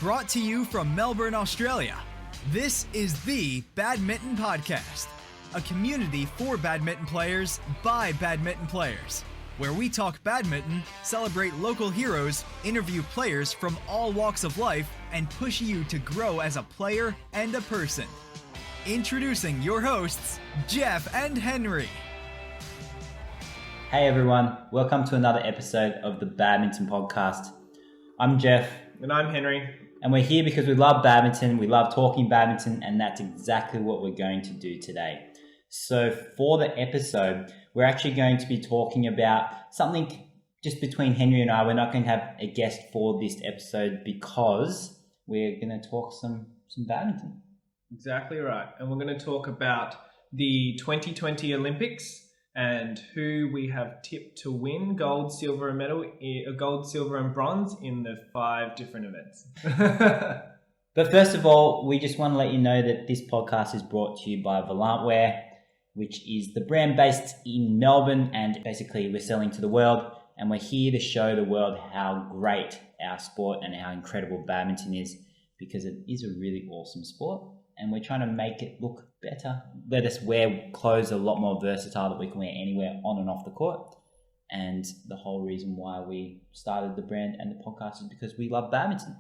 Brought to you from Melbourne, Australia, this is the Badminton Podcast, a community for badminton players by badminton players, where we talk badminton, celebrate local heroes, interview players from all walks of life, and push you to grow as a player and a person. Introducing your hosts, Jeff and Henry. Hey everyone, welcome to another episode of the Badminton Podcast. I'm Jeff. And I'm Henry. And we're here because we love badminton, we love talking badminton, and that's exactly what we're going to do today. So for the episode, we're actually going to be talking about something just between Henry and I. We're not going to have a guest for this episode because we're going to talk some badminton. Exactly right. And we're going to talk about the 2020 Olympics and who we have tipped to win gold, silver, and bronze in the 5 different events. But first of all, we just want to let you know that this podcast is brought to you by Volant, which is the brand based in Melbourne, and basically we're selling to the world, and we're here to show the world how great our sport and how incredible badminton is, because it is a really awesome sport. And we're trying to make it look better. Let us wear clothes a lot more versatile that we can wear anywhere on and off the court. And the whole reason why we started the brand and the podcast is because we love badminton.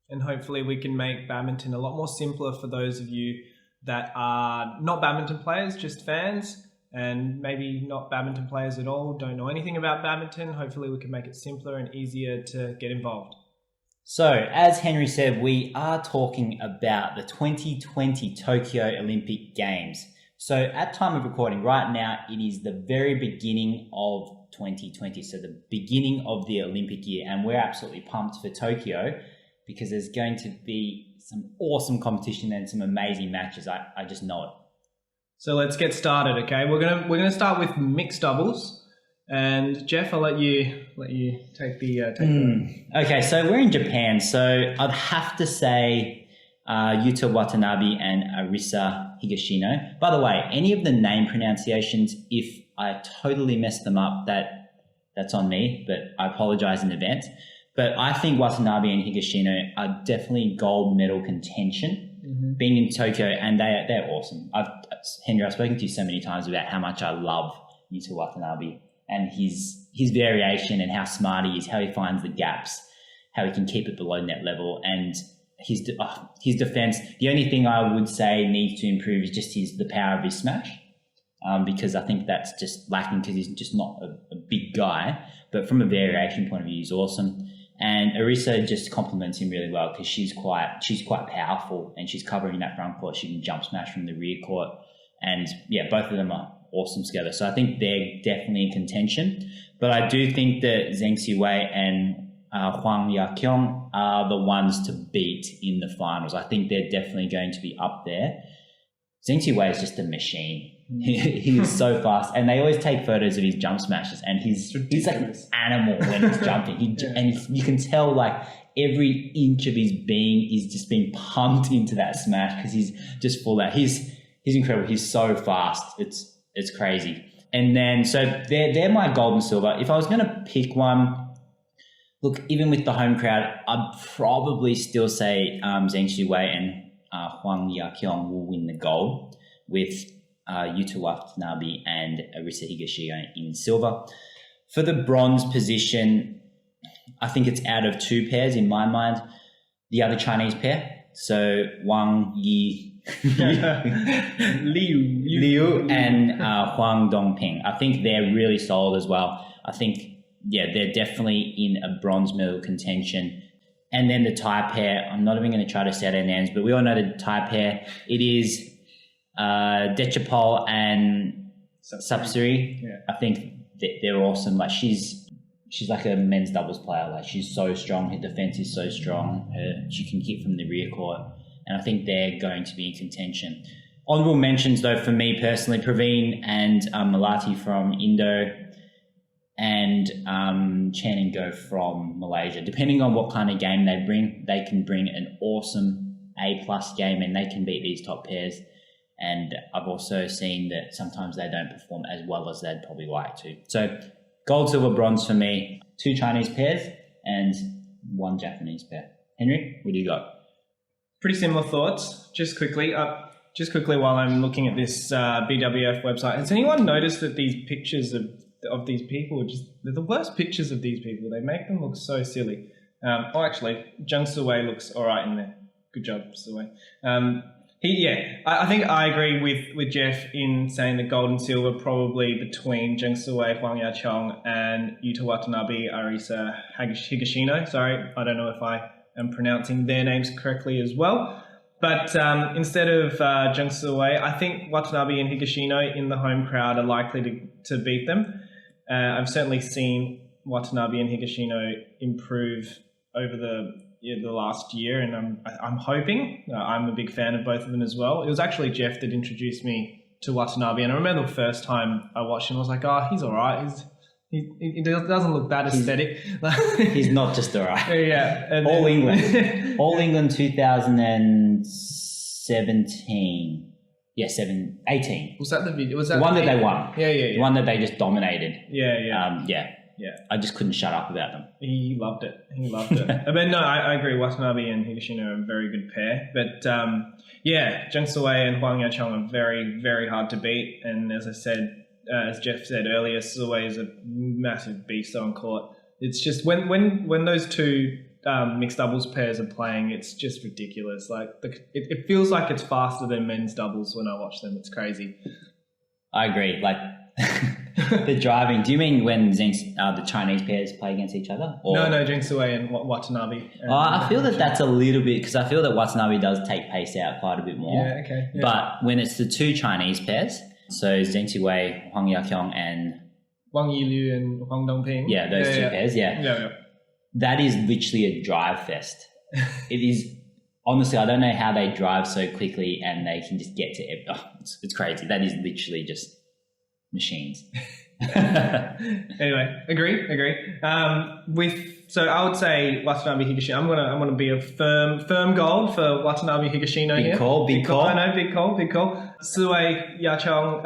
And hopefully we can make badminton a lot more simpler for those of you that are not badminton players, just fans, and maybe not badminton players at all, don't know anything about badminton. Hopefully we can make it simpler and easier to get involved. So, as Henry said, we are talking about the 2020 Tokyo Olympic Games. So, at time of recording right now, it is the very beginning of 2020, so the beginning of the Olympic year, and we're absolutely pumped for Tokyo because there's going to be some awesome competition and some amazing matches. I just know it. So let's get started, okay? We're gonna start with mixed doubles. And Jeff, I'll let you take the. Okay, so we're in Japan. So I'd have to say Yuta Watanabe and Arisa Higashino. By the way, any of the name pronunciations, if I totally mess them up, that's on me. But I apologize in advance. But I think Watanabe and Higashino are definitely gold medal contention. Being in Tokyo, and they're awesome. Henry, I've spoken to you so many times about how much I love Yuta Watanabe. And his variation and how smart he is, how he finds the gaps, how he can keep it below net level, and his defense. The only thing I would say needs to improve is just the power of his smash, because I think that's just lacking because he's just not a big guy. But from a variation point of view, he's awesome. And Arisa just complements him really well because she's quite powerful and she's covering that front court. She can jump smash from the rear court, and yeah, both of them are awesome together. So I think they're definitely in contention. But I do think that Zheng Siwei and Huang Yaqiong are the ones to beat in the finals. I think they're definitely going to be up there. Zheng Siwei is just a machine. He is so fast. And they always take photos of his jump smashes. And he's like an animal when he's jumping. And you can tell like every inch of his being is just being pumped into that smash because he's just full out. He's incredible. He's so fast. It's crazy. And then, so they're my gold and silver. If I was going to pick one, look, even with the home crowd, I'd probably still say Zheng Siwei and Huang Yaqiong will win the gold with Yuta Watanabe and Arisa Higashino in silver. For the bronze position, I think it's out of 2 pairs in my mind. The other Chinese pair, so Wang Yi Liu and Huang Dongping. I think they're really solid as well. I think, they're definitely in a bronze medal contention. And then the tie pair, I'm not even going to try to say their names, but we all know the tie pair. It is Dechapol and Sapsiri. Yeah. I think they're awesome. Like she's like a men's doubles player. Like she's so strong. Her defense is so strong. She can hit from the rear court. And I think they're going to be in contention. Honourable mentions, though, for me personally, Praveen and Melati from Indo and Chen and Go from Malaysia. Depending on what kind of game they bring, they can bring an awesome A+ game and they can beat these top pairs. And I've also seen that sometimes they don't perform as well as they'd probably like to. So gold, silver, bronze for me, 2 Chinese pairs and 1 Japanese pair. Henry, what do you got? Pretty similar thoughts. Just quickly while I'm looking at this BWF website, has anyone noticed that these pictures of these people they're the worst pictures of these people? They make them look so silly. Actually, Jung Soo-wei looks all right in there. Good job, Soo-wei. I think I agree with Jeff in saying that gold and silver probably between Jung Soo-wei, Huang Yaqiong, and Yuta Watanabe, Arisa Higashino. Sorry, I don't know if I am pronouncing their names correctly as well. But instead of Jung Soo-wei, I think Watanabe and Higashino in the home crowd are likely to beat them. I've certainly seen Watanabe and Higashino improve over the last year, and I'm hoping. I'm a big fan of both of them as well. It was actually Jeff that introduced me to Watanabe, and I remember the first time I watched him, I was like, oh, he's all right. He doesn't look that aesthetic. He's not just all right. Yeah. And All England. All England 2017. Yeah, 18. Was that the video? Was that the one that they won? Yeah. The one that they just dominated. Yeah. Yeah. I just couldn't shut up about them. He loved it. I mean, no, I agree. Watanabe and Higashino are a very good pair. But, Jung Soo-wei and Huang Yaqiong are very, very hard to beat. And as I said, as Jeff said earlier, Soo-wei is a massive beast on court. It's just when those two mixed doubles pairs are playing, it's just ridiculous. Like it feels like it's faster than men's doubles when I watch them. It's crazy. I agree. Like the driving. Do you mean when the Chinese pairs play against each other? Or? No, Jung Soo-wei and Watanabe. I feel that's a little bit, because I feel that Watanabe does take pace out quite a bit more. Yeah, okay. Yeah. But when it's the two Chinese pairs, so Zheng Siwei, Huang Yaqiong, and Wang Yiliu and Huang Dongping. Yeah, those two pairs. Yeah. That is literally a drive fest. It is. Honestly, I don't know how they drive so quickly and they can just get to it. Oh, it's crazy. That is literally just machines. Anyway, agree. So I would say Watanabe Higashino. I'm gonna be a firm gold for Watanabe Higashino here. Big call. I know, big call. Soo-wei Yaqiong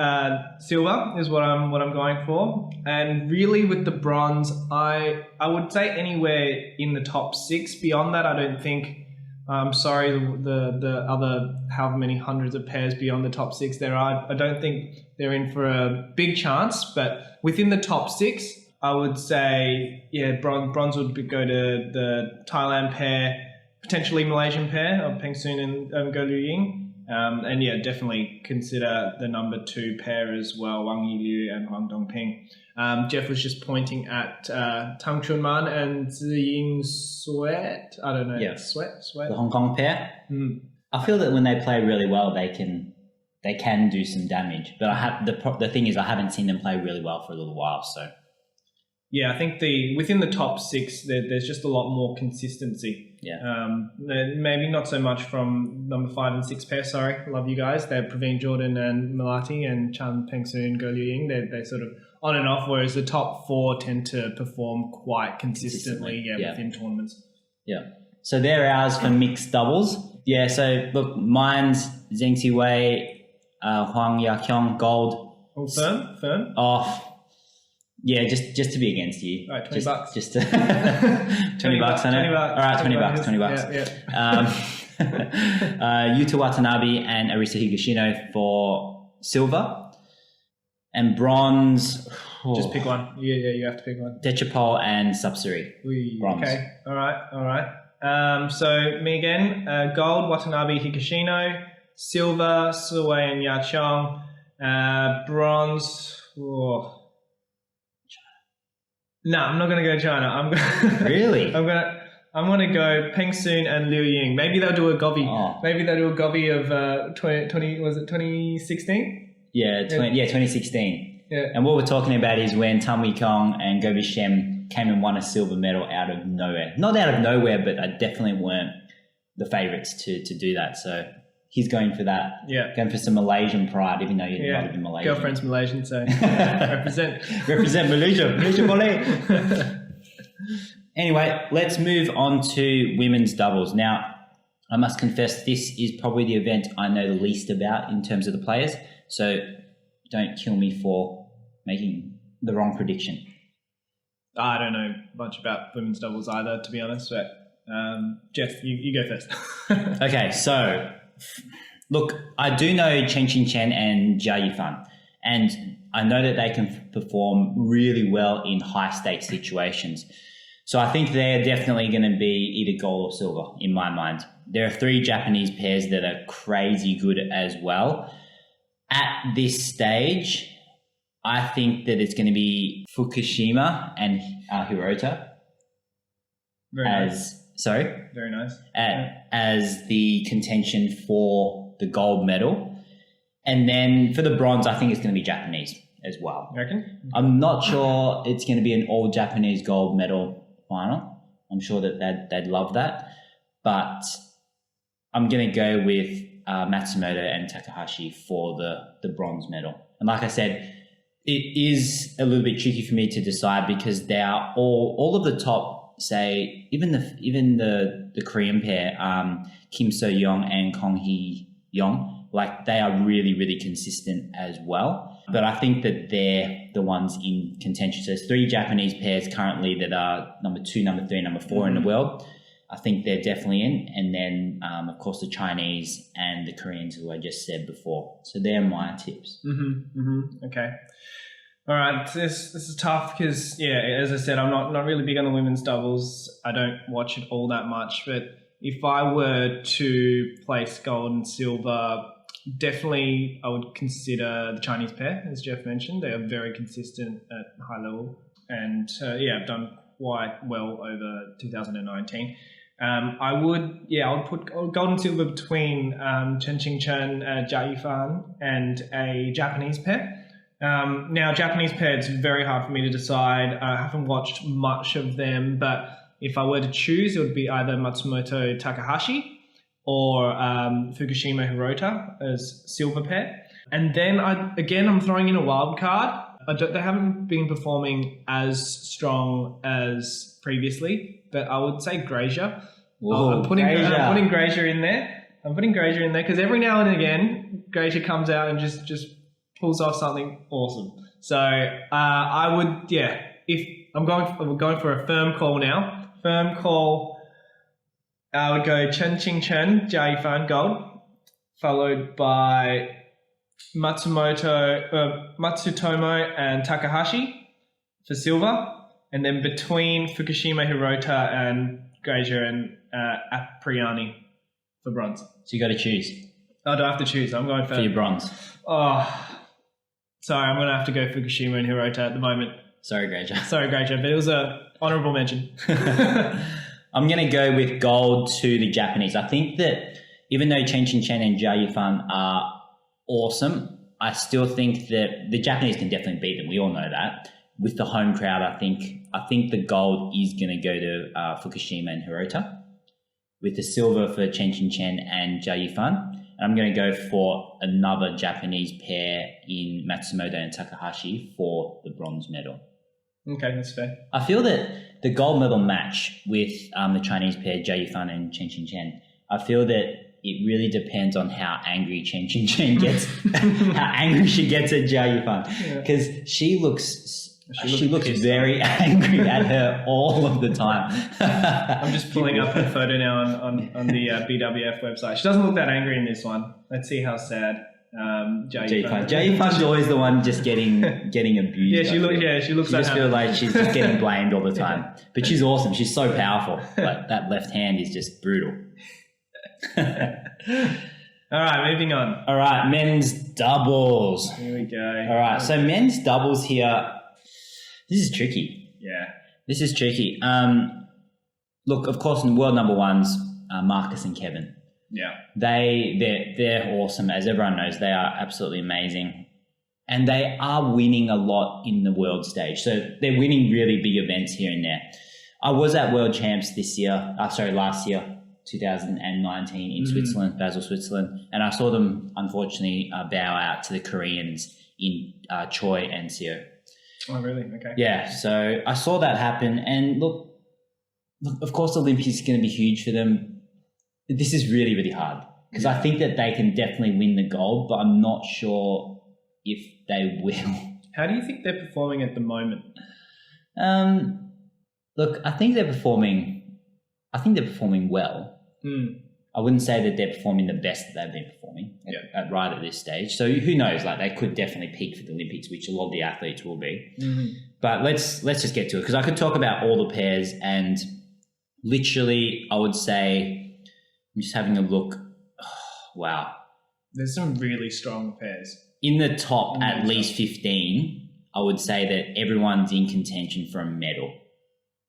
silver is what I'm going for. And really with the bronze, I would say anywhere in the top 6. Beyond that, I don't think. I'm sorry, the other however many hundreds of pairs beyond the top 6 there are. I don't think they're in for a big chance, but within the top 6, I would say, bronze would go to the Thailand pair, potentially Malaysian pair of Peng Soon and Go Liu Ying. And definitely consider the number 2 pair as well, Wang Yiliu and Huang Dongping. Jeff was just pointing at Tang Chunman and Ziying Sweat. I don't know. Yeah. Sweat. The Hong Kong pair. I feel that when they play really well, they can do some damage. But the thing is, I haven't seen them play really well for a little while. So yeah, I think within the top 6, there's just a lot more consistency. Yeah. Maybe not so much from number 5 and 6 pair. Sorry, love you guys. They're Praveen Jordan and Melati and Chan Peng Soon, Go Liu Ying. They're sort of on and off, whereas the top 4 tend to perform quite consistently. Within tournaments. Yeah. So they're ours for mixed doubles. Yeah. So look, mine's Zheng Siwei, Huang Yaqiong, gold. Oh, firm. Oh. Yeah, just to be against you. All right, $20. Just to $20 on it. All right, $20. Yeah. Yuta Watanabe and Arisa Higashino for silver, and bronze. Just pick one. Yeah, you have to pick one. Techapol and Sapsari. Bronze. Okay. All right. So me again. Gold Watanabe Higashino, silver Soo-wei and Yaqiong, bronze. No, I'm not going to go China. Really? I'm going to go Peng Soon and Liu Ying. Maybe they'll do a Gobi. Oh. Maybe they'll do a Gobi of 2016? Yeah, 2016. Yeah. And what we're talking about is when Tan Wee Kong and Gobi Shem came and won a silver medal out of nowhere. Not out of nowhere, but they definitely weren't the favourites to do that. So he's going for that. Yeah. Going for some Malaysian pride, even though you're not even Malaysian. Girlfriend's Malaysian, so represent. Represent Malaysia. Malaysia Malay. Anyway, let's move on to women's doubles. Now, I must confess, this is probably the event I know the least about in terms of the players. So don't kill me for making the wrong prediction. I don't know much about women's doubles either, to be honest, but Jeff, you go first. Okay, so look, I do know Chen Qingchen and Jia Yifan, and I know that they can perform really well in high stakes situations. So I think they're definitely going to be either gold or silver in my mind. There are 3 Japanese pairs that are crazy good as well. At this stage, I think that it's going to be Fukushima and Hirota. Very nice. Very nice. As the contention for the gold medal. And then for the bronze, I think it's going to be Japanese as well. You reckon? I'm not sure it's going to be an all Japanese gold medal final. I'm sure that they'd love that. But I'm going to go with Matsumoto and Takahashi for the bronze medal. And like I said, it is a little bit tricky for me to decide because they are all of the top, say, even the Korean pair, Kim So-young and Kong Hee-young, like they are really, really consistent as well. But I think that they're the ones in contention. So there's 3 Japanese pairs currently that are number 2, number 3, number 4 in the world. I think they're definitely in. And then, of course, the Chinese and the Koreans, who I just said before. So they're my tips. Okay. All right. This is tough because, yeah, as I said, I'm not really big on the women's doubles. I don't watch it all that much. But if I were to place gold and silver, definitely I would consider the Chinese pair, as Jeff mentioned. They are very consistent at high level and, have done quite well over 2019. I would put gold and silver between Chen Qingchen, Jia Yifan and a Japanese pair. Now, Japanese pair, it's very hard for me to decide. I haven't watched much of them, but if I were to choose, it would be either Matsumoto Takahashi or Fukushima Hirota as silver pair. And then I'm throwing in a wild card. They haven't been performing as strong as previously, but I would say Grazier. I'm putting Grazier in there. I'm putting Grazier in there because every now and again, Grazier comes out and just pulls off something awesome. So I would, if I'm going for a firm call now. Firm call. I would go Chen Qingchen, Jia Yifan gold, followed by Matsutomo and Takahashi for silver, and then between Fukushima Hirota and Grazier and Apriani for bronze. So you got to choose. Oh, do I have to choose? I'm going for your bronze. Oh, sorry, I'm going to have to go Fukushima and Hirota at the moment. Sorry, Grazier, but it was a honourable mention. I'm going to go with gold to the Japanese. I think that even though Chen Qingchen and Jia Yifan are awesome, I still think that the Japanese can definitely beat them. We all know that. With the home crowd, I think the gold is going to go to Fukushima and Hirota, with the silver for Chen Qingchen and Jia Yifan. And I'm going to go for another Japanese pair in Matsumoto and Takahashi for the bronze medal. Okay, that's fair. I feel that the gold medal match with the Chinese pair, Jia Yifan and Chen Qingchen, I feel that it really depends on how angry Chen Qingchen gets, how angry she gets at Jia Yifan. Because she looks very angry at her all of the time. I'm just pulling up her photo now on the BWF website. She doesn't look that angry in this one. Let's see how sad Jia Yifan's always the one just getting abused. Yeah, she looks. She just feels like she's just getting blamed all the time. But she's awesome. She's so powerful. Like that left hand is just brutal. All right, moving on. All right, men's doubles. Here we go. All right, so men's doubles here. This is tricky. Yeah. This is tricky. Look, of course, in world number ones, Marcus and Kevin. Yeah. They're awesome. As everyone knows, they are absolutely amazing. And they are winning a lot in the world stage. So they're winning really big events here and there. I was at World Champs last year, 2019 in Switzerland, Basel, Switzerland. And I saw them, unfortunately, bow out to the Koreans in Choi and Seo. Oh, really? Okay. Yeah, so I saw that happen. And look, of course, Olympia is going to be huge for them. This is really, really hard because I think that they can definitely win the gold, but I'm not sure if they will. How do you think they're performing at the moment? Look, I think they're performing I think they're performing well. Mm. I wouldn't say that they're performing the best that they've been performing right at this stage. So who knows? Like they could definitely peak for the Olympics, which a lot of the athletes will be. Mm-hmm. But let's just get to it because I could talk about all the pairs and literally I would say I'm just having a look. Oh, wow. There's some really strong pairs. In the top at least 15, I would say that everyone's in contention for a medal.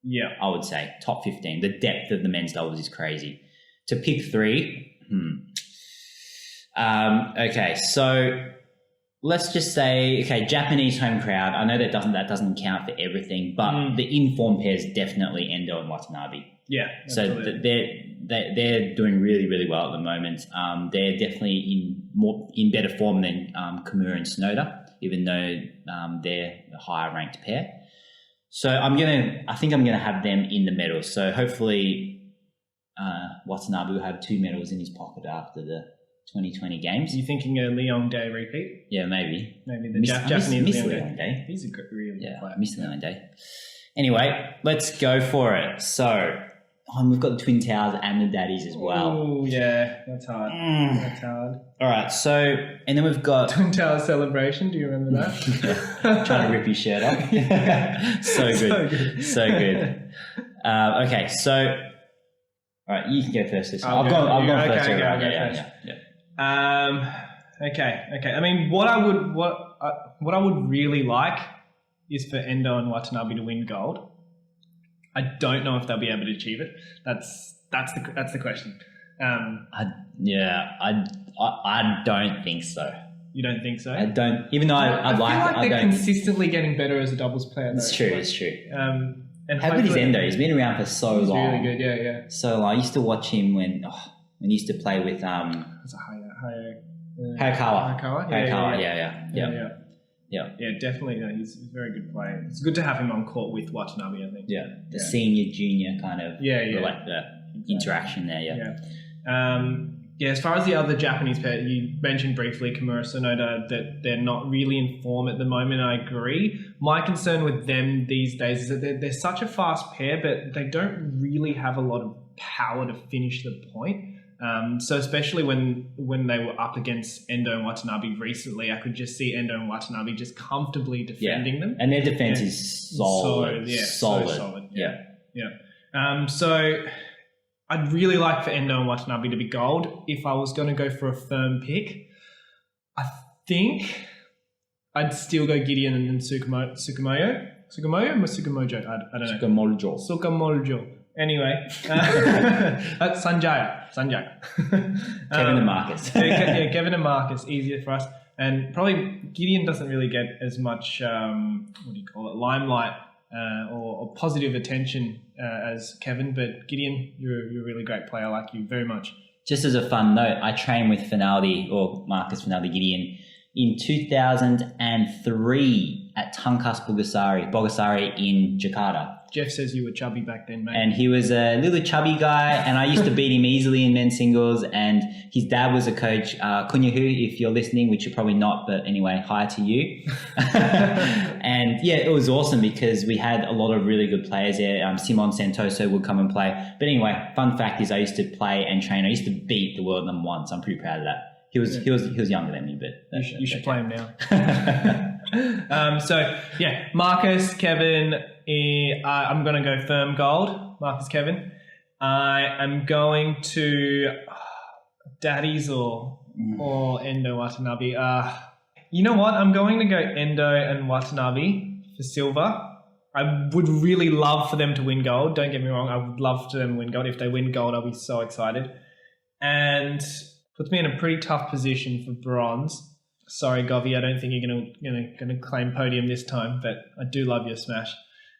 Yeah. I would say top 15. The depth of the men's doubles is crazy. To pick 3, okay, so let's just say, Japanese home crowd. I know that doesn't count for everything, but the in-form pairs definitely Endo and Watanabe. Yeah, absolutely. So they're doing really, really well at the moment. They're definitely in better form than Kimura and Sonoda, even though they're a higher ranked pair. So I think I'm gonna have them in the medals. So hopefully Watanabe will have 2 medals in his pocket after the 2020 games. Are you thinking a Leon Day repeat? Yeah, maybe. Maybe the Japanese Leon Day. He's a really good player. I miss Leon Day. Anyway, let's go for it. So we've got the Twin Towers and the Daddies as well. Oh, yeah. That's hard. That's hard. All right. So, and then we've got... Twin Towers celebration. Do you remember that? Trying to rip his shirt off. So good. So good. Okay. So, all right. You can go first this time. I've gone first. Okay. I mean, what I would really like is for Endo and Watanabe to win gold. I don't know if they'll be able to achieve it. That's the question. I don't think so. You don't think so? I don't. Even though I feel like they're don't. Consistently getting better as a doubles player. It's true. It's true. And how good is Endo? He's been around for so he's long. Really good. Yeah. So I used to watch him when he used to play with It's a Hayakawa. Yeah, definitely. No, he's a very good player. It's good to have him on court with Watanabe, I think. Yeah, the senior junior kind of interaction there. Yeah. As far as the other Japanese pair, you mentioned briefly Kimura Sonoda, that they're not really in form at the moment. I agree. My concern with them these days is that they're such a fast pair, but they don't really have a lot of power to finish the point. So especially when they were up against Endo and Watanabe recently, I could just see Endo and Watanabe just comfortably defending them. And their defense is solid. Solid. So I'd really like for Endo and Watanabe to be gold. If I was going to go for a firm pick, I think I'd still go Gideon and then Sukumojo. Sukumojo or Sukumojo? I don't know. Sukumojo. Anyway, that's Sanjaya. Kevin and Marcus. Kevin and Marcus, easier for us. And probably Gideon doesn't really get as much, limelight or positive attention as Kevin. But Gideon, you're a really great player. I like you very much. Just as a fun note, I trained with Marcus Finaldi Gideon in 2003 at Tangkas Bogasari in Jakarta. Jeff says you were chubby back then, mate. And he was a little chubby guy, and I used to beat him easily in men's singles, and his dad was a coach, Kunyahu, if you're listening, which you're probably not, but anyway, hi to you. And yeah, it was awesome because we had a lot of really good players there. Simon Santoso would come and play. But anyway, fun fact is I used to play and train. I used to beat the world number 1, so I'm pretty proud of that. He was younger than me, but you should play him now. Marcus, Kevin. I'm going to go firm gold. Marcus, Kevin. I am going to Daddies or Endo Watanabe. You know what? I'm going to go Endo and Watanabe for silver. I would really love for them to win gold. Don't get me wrong. I would love for them to win gold. If they win gold, I'll be so excited. And puts me in a pretty tough position for bronze. Sorry, Govey, I don't think you're gonna claim podium this time, but I do love your smash.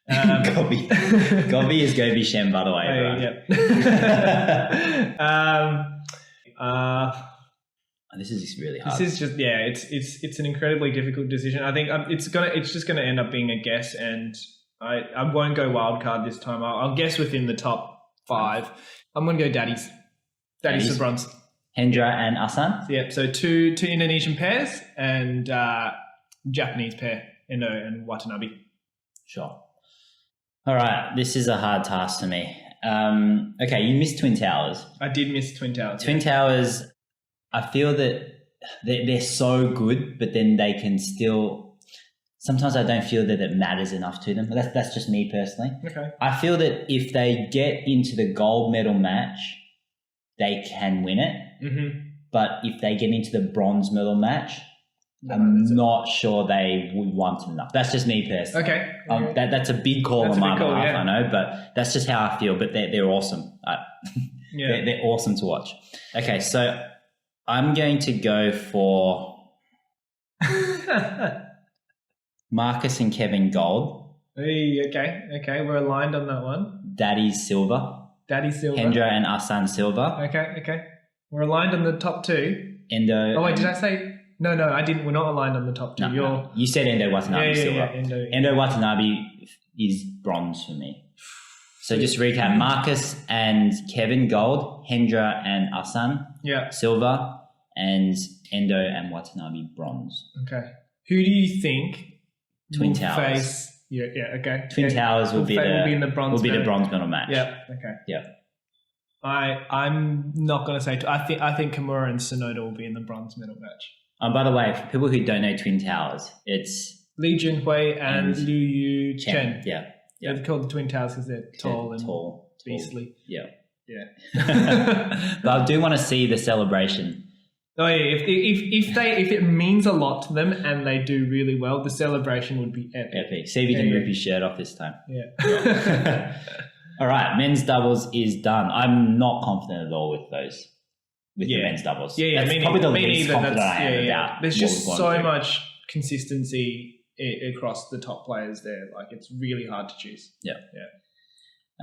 Govey is Gobi Shem, by the way. This is really hard. This is just it's an incredibly difficult decision. I think it's just gonna end up being a guess, and I won't go wild card this time. I'll guess within the top 5. I'm gonna go Daddies for bronze. Hendra and Asan? Yeah, so two Indonesian pairs and Japanese pair, Endo and Watanabe. Sure. All right, this is a hard task for me. Okay, you missed Twin Towers. I did miss Twin Towers. Twin Towers, I feel that they're so good, but then they can still. Sometimes I don't feel that it matters enough to them. That's just me personally. Okay. I feel that if they get into the gold medal match, they can win it. Mm-hmm. But if they get into the bronze medal match, I'm not sure they would want enough. That's just me personally. Okay. That's a big call on my behalf, I know, but that's just how I feel. But they're awesome. They're awesome to watch. Okay, so I'm going to go for Marcus and Kevin Gold. Hey, okay. We're aligned on that one. Daddy Silver. Hendra and Asan Silver. Okay. We're aligned on the top two. Endo. Oh, wait, did I say? No, I didn't. We're not aligned on the top two. No. You said Endo Watanabe Silver. Endo Watanabe is bronze for me. So just recap: Marcus and Kevin Gold, Hendra and Asan Silver, and Endo and Watanabe bronze. Okay. Who do you think Twin Towers face? Okay. Twin Towers will be the bronze medal match. Yeah. Okay. Yeah. I'm not going to say. I think Kimura and Sonoda will be in the bronze medal match. By the way, for people who don't know Twin Towers, it's Li Junhui and Liu Yu Chen. Yeah. They're called the Twin Towers because they're tall and beastly. Yeah. Yeah. But I do want to see the celebration. Oh yeah, if it means a lot to them and they do really well, the celebration would be epic. See if you can rip his shirt off this time. Yeah. All right, men's doubles is done. I'm not confident at all with those. With the men's doubles. Yeah. That's probably the least confident I am about. There's just so much consistency across the top players there. Like, it's really hard to choose. Yeah.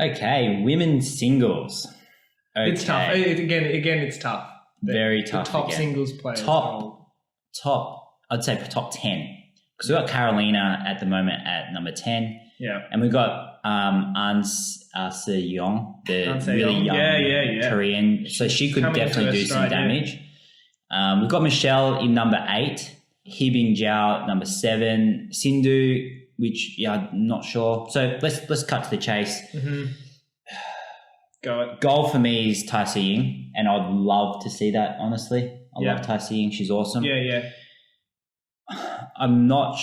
Okay, women's singles. Okay. It's tough. Again, it's tough. Very tough. The top singles players. Top. I'd say top 10. Because we've got Carolina at the moment at number 10. Yeah. And we've got Se-young, the really young Korean. So she could definitely do some damage. Yeah. We've got Michelle in number 8. Hibing Zhao number 7. Sindhu, which I'm not sure. So let's cut to the chase. Mm-hmm. Goal for me is Tai Si-ying, and I'd love to see that, honestly. I love Tai Si-ying. She's awesome. Yeah. I'm not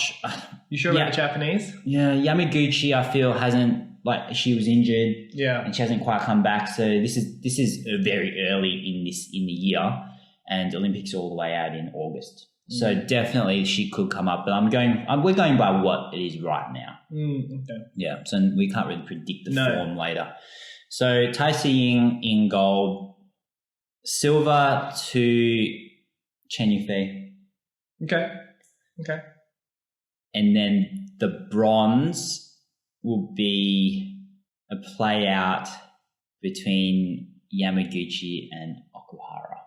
You sure about the Japanese? Yeah, Yamaguchi, I feel, hasn't, she was injured. Yeah. And she hasn't quite come back. So this is very early in the year, and Olympics are all the way out in August. So definitely she could come up, but we're going by what it is right now. Okay. Yeah. So we can't really predict the form later. So Tai Si-ying in gold, silver to Chen Yufei. Okay. And then the bronze will be a play out between Yamaguchi and Okuhara.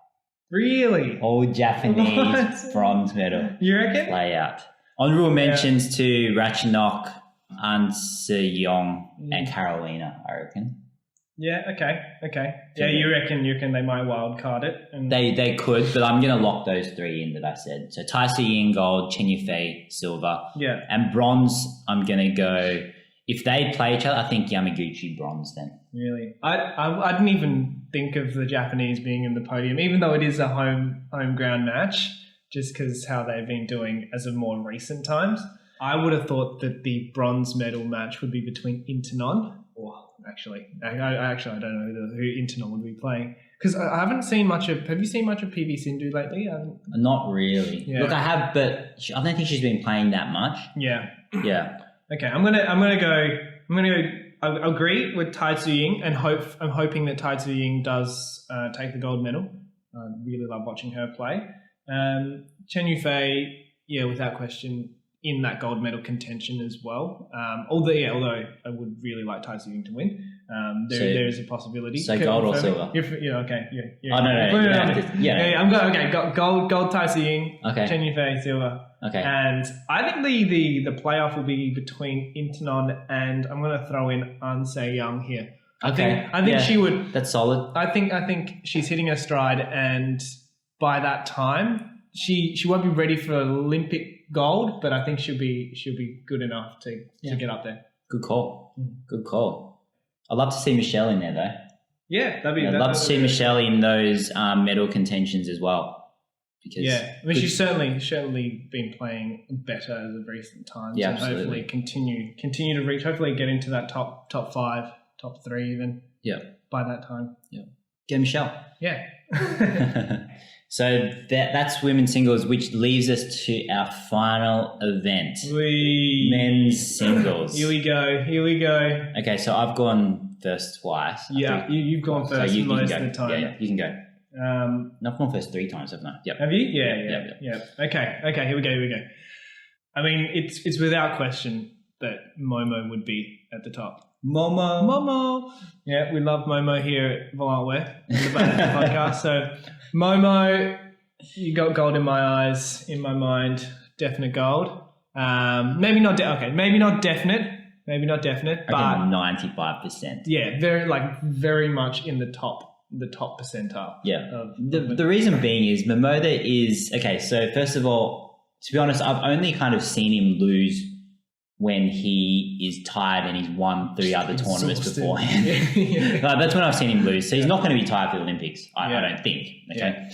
Really? All Japanese bronze medal. You reckon? Play out. Honorable mentions to Ratchanok, An Se-young, and Carolina, I reckon. Yeah, okay. Yeah, you reckon they might wild card it? And They could, but I'm going to lock those 3 in that I said. So Tai Si-ying gold, Chen Yufei silver. Yeah. And bronze, I'm going to go, if they play each other, I think Yamaguchi bronze then. Really? I didn't even think of the Japanese being in the podium, even though it is a home ground match, just because how they've been doing as of more recent times. I would have thought that the bronze medal match would be between Internon. Actually, I don't know who Internon would be playing, because I haven't seen much of. Have you seen much of PV Sindhu lately? Not really. Yeah. Look, I have, but I don't think she's been playing that much. Yeah. Okay, I'm gonna go. I agree with Tai Si-ying, and I'm hoping that Tai Si-ying does take the gold medal. I really love watching her play. Chen Yufei, without question, in that gold medal contention as well. Although I would really like Tai Si-ying to win. There is a possibility. So gold or silver? Okay. Yeah. Oh, no. I'm going. Okay, gold Tai Si-ying. Okay. Chen Yufei silver. Okay. And I think the playoff will be between Internon and I'm going to throw in An Se-young here. I think she would. That's solid. I think she's hitting her stride, and by that time she won't be ready for Olympic gold, but I think she'll be good enough to get up there. Good call. I'd love to see Michelle in there though. Yeah, that'd be. I'd love to see Michelle in those medal contentions as well. Because I mean, she's certainly been playing better as of recent times. Yeah, and absolutely. Hopefully continue to reach. Hopefully get into that top 5, top 3 even. Yeah. By that time. Yeah. Get Michelle. Yeah. So that's women's singles, which leaves us to our final event, men's singles. Here we go. Okay, so I've gone first twice. Yeah, you've gone first most of the time. Yeah, you can go. I've gone first 3 times, haven't I? Yep. Have you? Yeah. Okay, here we go. I mean, it's without question that Momo would be at the top. Momo. Yeah, we love Momo here at Volant in the Badminton podcast. So, Momo, you got gold in my eyes, in my mind, definite gold. Maybe not definite, but 95%. Yeah, very much in the top percentile. Yeah. The reason being is Momoda is okay. So first of all, to be honest, I've only kind of seen him lose when he is tired and he's won 3 other tournaments beforehand. Like, that's when I've seen him lose. So he's not going to be tired for the Olympics, I don't think. Okay. Yeah.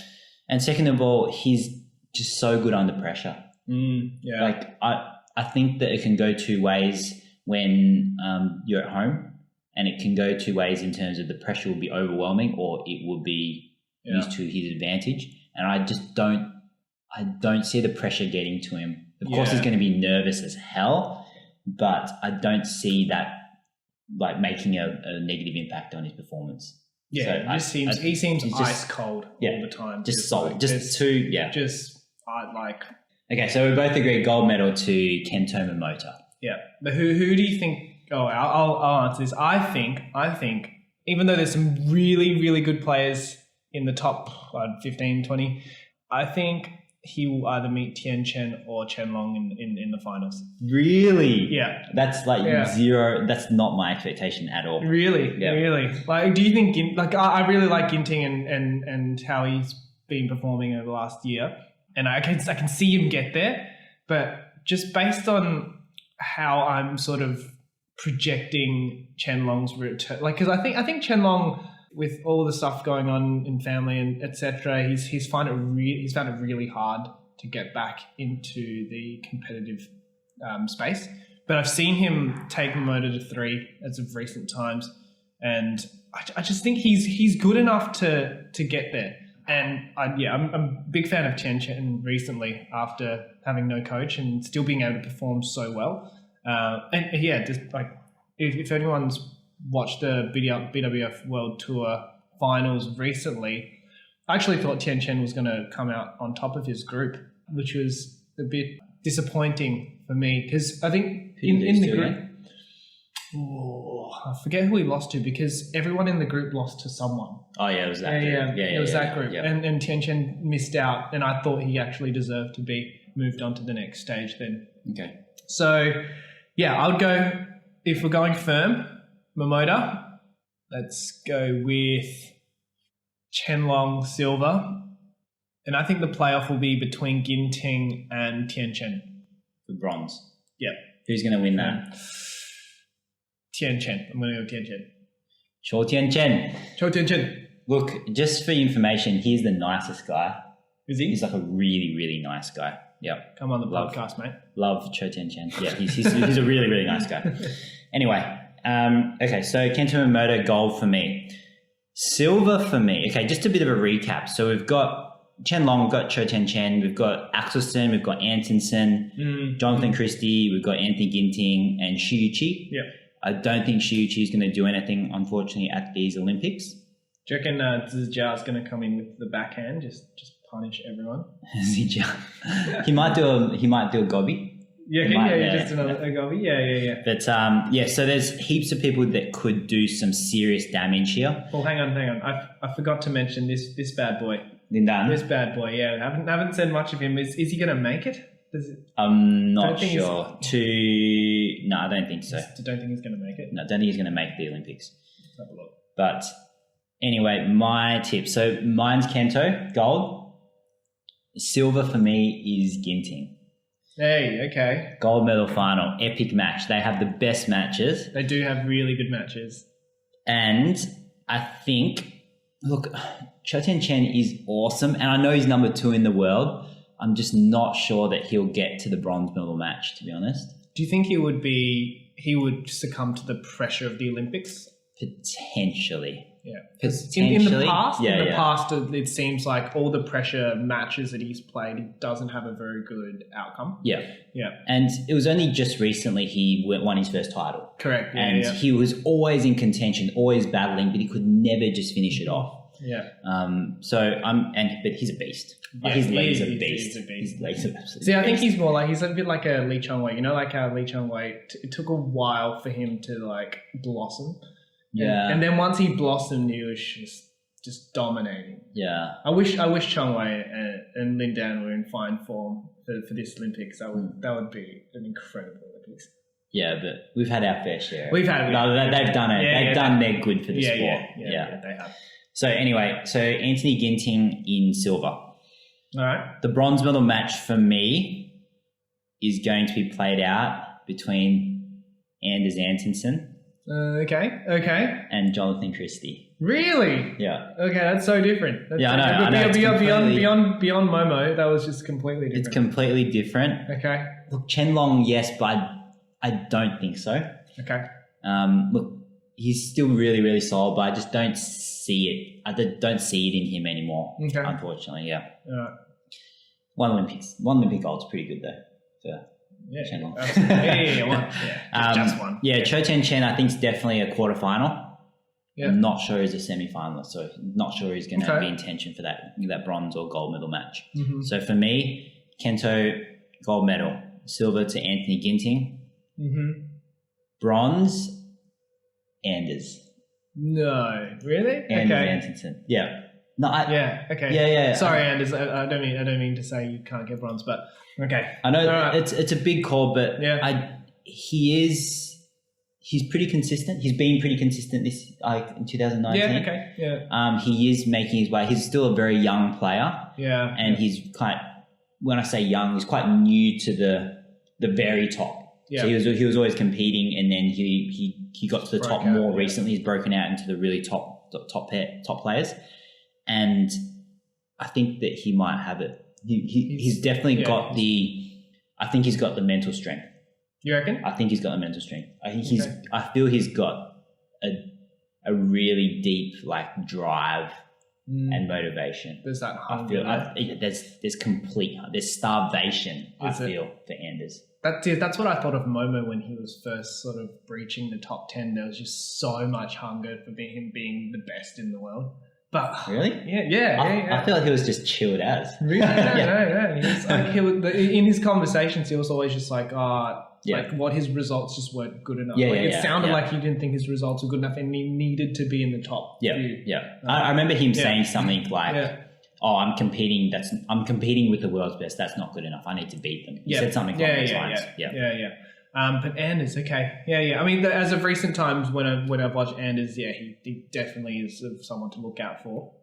And second of all, he's just so good under pressure. Like I think that it can go 2 ways when you're at home, and it can go 2 ways in terms of the pressure will be overwhelming or it will be used to his advantage. And I just don't see the pressure getting to him. Of course, he's going to be nervous as hell, but I don't see that like making a negative impact on his performance. Yeah, so he seems ice cold all the time. Just solid. Okay, so we both agree gold medal to Kento Momota. Yeah, but who do you think? Oh, I'll answer this. I think even though there's some really, really good players in the top 15, 20, I think he will either meet Tian Chen or Chen Long in the finals. Really? Yeah. That's like zero. That's not my expectation at all. Really? Yeah. Really? Like, do you think, I really like Ginting and how he's been performing over the last year. And I can see him get there. But just based on how I'm sort of projecting Chen Long's return, because I think Chen Long, with all the stuff going on in family and etc., he's found it really hard to get back into the competitive space. But I've seen him take Momoda to 3 as of recent times, and I just think he's good enough to get there. And I'm a big fan of Tian Chen recently after having no coach and still being able to perform so well. If anyone's watched the BWF World Tour finals recently, I actually thought Tian Chen was going to come out on top of his group, which was a bit disappointing for me because I think in the group, I forget who he lost to because everyone in the group lost to someone. Oh yeah, it was that group. It was that group. Yeah. And Tian Chen missed out, and I thought he actually deserved to be moved on to the next stage then. Okay. So, I would go, if we're going firm, Momota, let's go with Chen Long silver. And I think the playoff will be between Ginting and Tian Chen. For bronze. Yep. Who's going to win that? Tian Chen. I'm going to go Tian Chen. Chou Tian Chen. Chou Tian Chen. Look, just for your information, he's the nicest guy. Is he? He's like a really, really nice guy. Yep. Come on the podcast, mate. Love Chou Tian Chen. Yeah, he's a really, really nice guy. Anyway, okay, so Kento Momota, gold for me. Silver for me. Okay, just a bit of a recap. So we've got Chen Long, we've got Chou Tian Chen, we've got Axelson, we've got Antonsen, Jonathan Christie, we've got Anthony Ginting, and Shiyuchi. Yeah. I don't think Shiyuchi is going to do anything, unfortunately, at these Olympics. Do you reckon Zhao is going to come in with the backhand, just punish everyone? He might do a gobby. Just another gobby. Yeah. But so there's heaps of people that could do some serious damage here. Well, hang on. I forgot to mention this bad boy. Lindan. This bad boy. Yeah, haven't said much of him. Is he going to make it? I'm not sure. No, I don't think so. Don't think he's going to make it. No, I don't think he's going to make the Olympics. Let's have a look. But anyway, my tip. So mine's Kento, gold. Silver for me is Ginting. Hey, okay. Gold medal final, epic match. They have the best matches. They do have really good matches. And I think, look, Cho Chen is awesome. And I know he's number 2 in the world. I'm just not sure that he'll get to the bronze medal match, to be honest. Do you think he would succumb to the pressure of the Olympics? Potentially. Yeah. Potentially. In the past, Yeah. it seems like all the pressure matches that he's played, he doesn't have a very good outcome. Yeah. Yeah. And it was only just recently he won his first title. Correct. Yeah, and he was always in contention, always battling, but he could never just finish it off. Yeah. But he's a beast. Like, Yeah, his legs are he's beast. a beast. His legs are absolutely. See, I think he's more like, he's a bit like a Lee Chong Wei. You know, like how Lee Chong Wei, it took a while for him to like blossom. Yeah. And then once he blossomed, he was just dominating. Yeah. I wish Chong Wei and Lin Dan were in fine form for this Olympics. That would be an incredible Olympics. Yeah, but we've had our fair share. We've had. No, they've done it. Yeah, they've done their good for the sport. Yeah, they have. So anyway, Anthony Ginting in silver. All right. The bronze medal match for me is going to be played out between Anders Antonsen Okay. and Jonathan Christie. Really? Yeah. Okay, that's so different. That's Yeah, I know. Beyond Momo, that was just completely different. It's completely different. Okay. Look, Chen Long, yes, but I don't think so. Okay. Look, he's still really, really solid, but I just don't see it. I don't see it in him anymore, unfortunately, yeah. One Olympic gold's pretty good, though, for Chen Long. Just one. Yeah, Cho Chen, I think, is definitely a quarterfinal. Yeah. I'm not sure he's a semi-finalist, so not sure he's going to be in tension for that bronze or gold medal match. Mm-hmm. So for me, Kento, gold medal. Silver to Anthony Ginting. Mm-hmm. Bronze, Anders. No, really? Anders Antonsen. Yeah. No. Okay. Yeah. Sorry, Anders. I don't mean to say you can't get bronze, but okay. I know it's a big call, but he's pretty consistent. He's been pretty consistent in 2019. Yeah. Okay. Yeah. He is making his way. He's still a very young player. Yeah. And he's when I say young, he's quite new to the very top. Yeah. So he was always competing, and then he got to the top more recently. He's broken out into the really top players, and I think that he might have it. He's definitely got I think he's got the mental strength. You reckon? I think he's got the mental strength. I feel he's got a really deep drive and motivation. There's that hunger. There's starvation. I feel for Anders. That's what I thought of Momo when he was first sort of breaching the top 10. There was just so much hunger for him being the best in the world. But really, yeah. I feel like he was just chilled as. Really? No. He was in his conversations, he was always just like, what his results just weren't good enough. It sounded like he didn't think his results were good enough, and he needed to be in the top few. I remember him saying something like, "Oh, I'm competing with the world's best. That's not good enough. I need to beat them." He said something along those lines. But Anders, okay. Yeah. I mean, as of recent times, when I've watched Anders, he definitely is someone to look out for.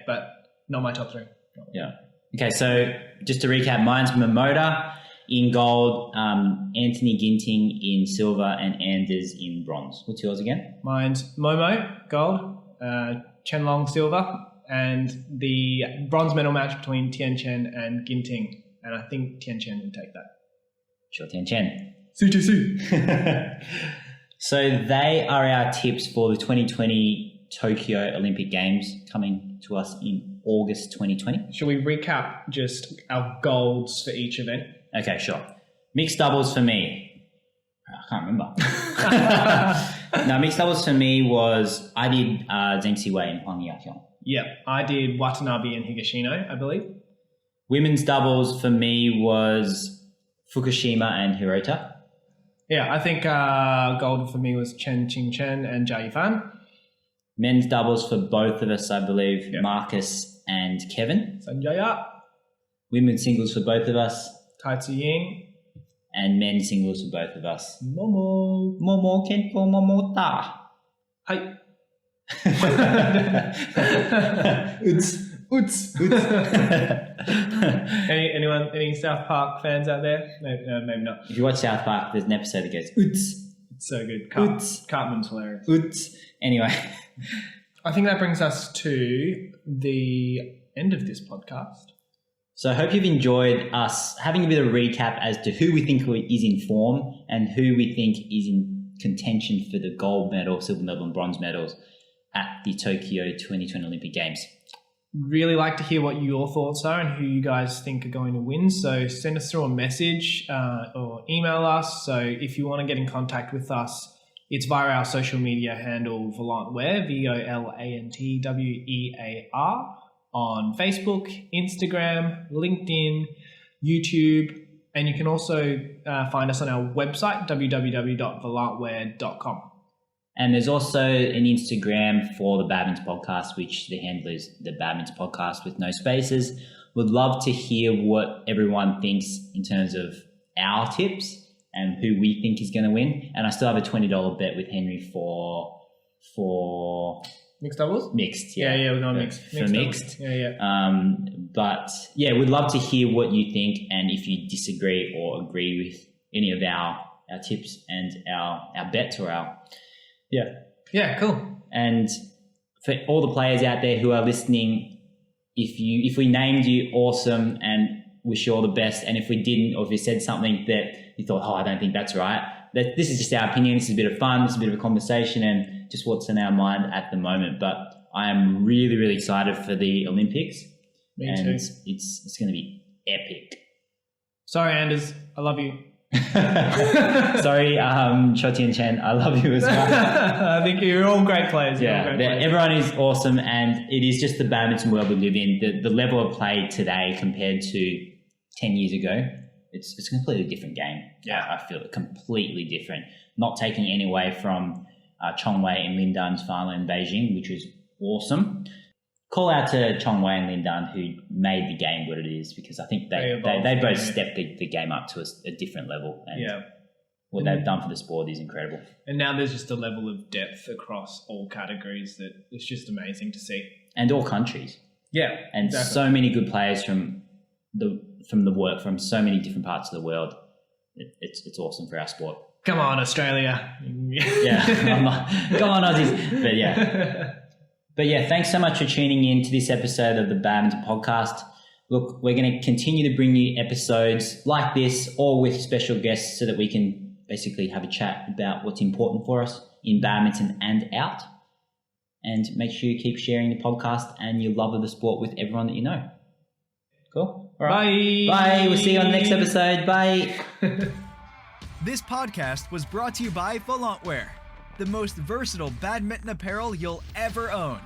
But not my top 3. Yeah. Okay, so just to recap, mine's Momota in gold, Anthony Ginting in silver, and Anders in bronze. What's yours again? Mine's Momo, gold, Chen Long, silver, and the bronze medal match between Tian Chen and Ginting. And I think Tian Chen will take that. Sure, Tian Chen. CTC. So they are our tips for the 2020 Tokyo Olympic Games coming to us in August 2020. Shall we recap just our golds for each event? Okay, sure. Mixed doubles for me. I can't remember. No, mixed doubles for me was I did Zheng Siwei and Huang Yaqiong. Yeah, I did Watanabe and Higashino, I believe. Women's doubles for me was Fukushima and Hirota. Yeah, I think gold for me was Chen Qingchen and Jia Yifan. Men's doubles for both of us, I believe, Marcus and Kevin. Sanjaya. Women's singles for both of us. Tai Tzu Ying. And men's singles for both of us. Momo Kenpo Momota. Hi. Uts. Any South Park fans out there? No, maybe not. If you watch South Park, there's an episode that goes, Uts. It's so good. Oots. Cartman's hilarious. Oots. Anyway. I think that brings us to the end of this podcast. So I hope you've enjoyed us having a bit of a recap as to who we think is in form and who we think is in contention for the gold medal, silver medal and bronze medals at the Tokyo 2020 Olympic Games. Really like to hear what your thoughts are and who you guys think are going to win. So send us through a message or email us. So if you want to get in contact with us, it's via our social media handle, Volantwear, VOLANTWEAR, on Facebook, Instagram, LinkedIn, YouTube, and you can also find us on our website, www.volantwear.com. And there's also an Instagram for the Badminton Podcast, which the handle is the Badminton Podcast with no spaces. Would love to hear what everyone thinks in terms of our tips and who we think is going to win. And I still have a $20 bet with Henry for mixed doubles? Mixed, yeah. We're going mixed. For mixed. Yeah. But yeah, we'd love to hear what you think and if you disagree or agree with any of our tips and our bets or our... Yeah, cool. And for all the players out there who are listening, if we named you, awesome, and wish you all the best. And if we didn't, or if we said something that you thought, I don't think that's right, this is just our opinion. This is a bit of fun. This is a bit of a conversation and just what's in our mind at the moment. But I am really, really excited for the Olympics. Me too. It's going to be epic. Sorry, Anders. I love you. Sorry, Chotian Chen, I love you as well. I think you're all great players. Everyone is awesome, and it is just the badminton world we live in. The level of play today compared to 10 years ago, it's a completely different game. Yeah, I feel it completely different. Not taking any away from Chong Wei and Lin Dun's final in Beijing, which was awesome. Call out to Chong Wei and Lin Dun, who made the game what it is, because I think they both stepped the game up to a different level. And what they've done for the sport is incredible. And now there's just a level of depth across all categories that it's just amazing to see. And all countries. Yeah, and exactly. So many good players from so many different parts of the world. It's awesome for our sport. Come on, Australia. Come on, Aussies. But yeah, thanks so much for tuning in to this episode of the Badminton Podcast. Look, we're going to continue to bring you episodes like this or with special guests so that we can basically have a chat about what's important for us in badminton and out. And make sure you keep sharing the podcast and your love of the sport with everyone that you know. Cool? All right. Bye. We'll see you on the next episode. Bye. This podcast was brought to you by Volantwear, the most versatile badminton apparel you'll ever own.